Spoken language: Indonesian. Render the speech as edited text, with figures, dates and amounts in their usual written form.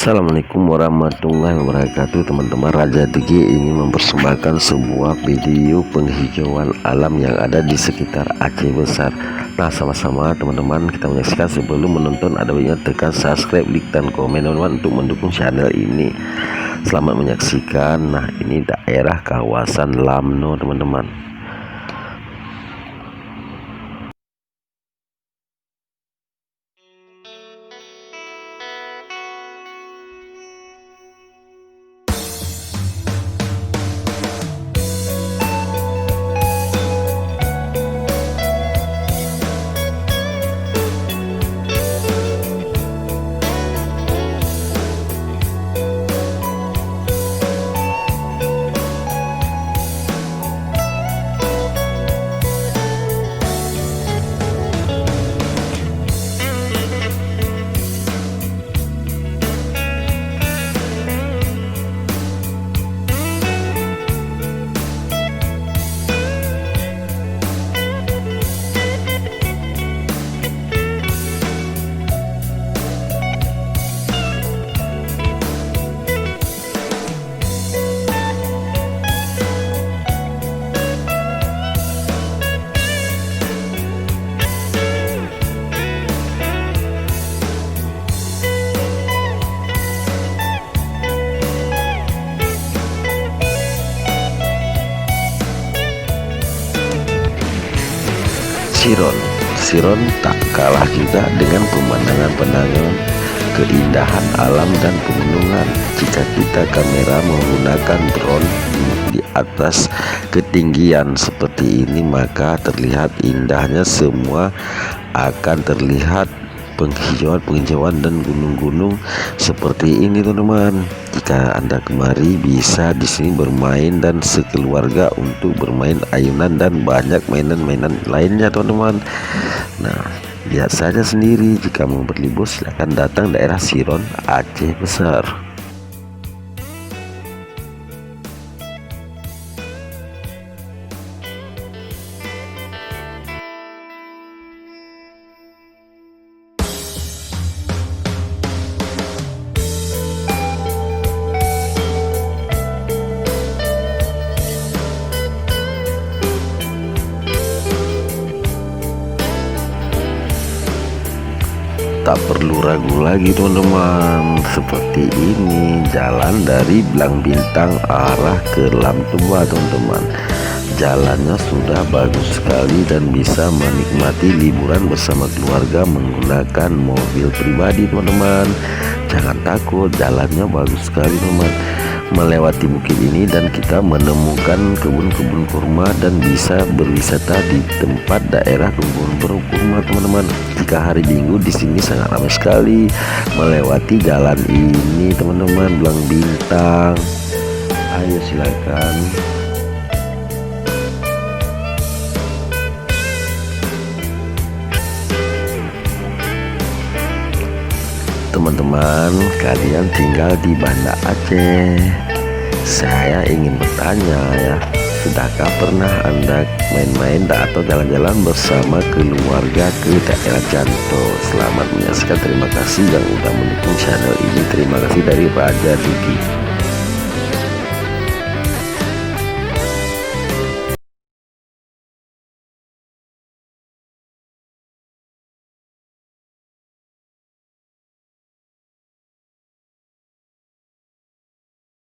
Assalamualaikum warahmatullahi wabarakatuh. Teman-teman, Raja Digi ingin mempersembahkan sebuah video penghijauan alam yang ada di sekitar Aceh Besar. Nah, sama-sama teman-teman kita menyaksikan. Sebelum menonton, ada baiknya tekan subscribe, like, dan komen teman-teman untuk mendukung channel ini. Selamat menyaksikan. Nah, ini daerah kawasan Lamno teman-teman. Siron tak kalah juga dengan pemandangan keindahan alam dan pegunungan. Jika kita kamera menggunakan drone di atas ketinggian seperti ini, maka terlihat indahnya semua, akan terlihat penghijauan dan gunung-gunung seperti ini teman-teman. Jika Anda kemari, bisa di sini bermain dan sekeluarga untuk bermain ayunan dan banyak mainan-mainan lainnya teman-teman. Nah, lihat saja sendiri. Jika mau berlibur, silahkan datang daerah Siron, Aceh Besar. Tak perlu ragu lagi teman-teman, seperti ini jalan dari Belang Bintang arah ke Lam Tua teman-teman. Jalannya sudah bagus sekali dan bisa menikmati liburan bersama keluarga menggunakan mobil pribadi teman-teman. Jangan takut, jalannya bagus sekali teman. Melewati bukit ini dan kita menemukan kebun-kebun kurma dan bisa berwisata di tempat daerah kebun kurma teman-teman. Jika hari Minggu di sini sangat ramai sekali melewati jalan ini teman-teman, Belang Bintang. Ayo silakan. Teman-teman, kalian tinggal di Banda Aceh. Saya ingin bertanya ya, sudahkah pernah Anda main-main atau jalan-jalan bersama keluarga ke daerah Janto? Selamat menyaksikan. Terima kasih yang sudah mendukung channel ini. Terima kasih dari Raja Digi.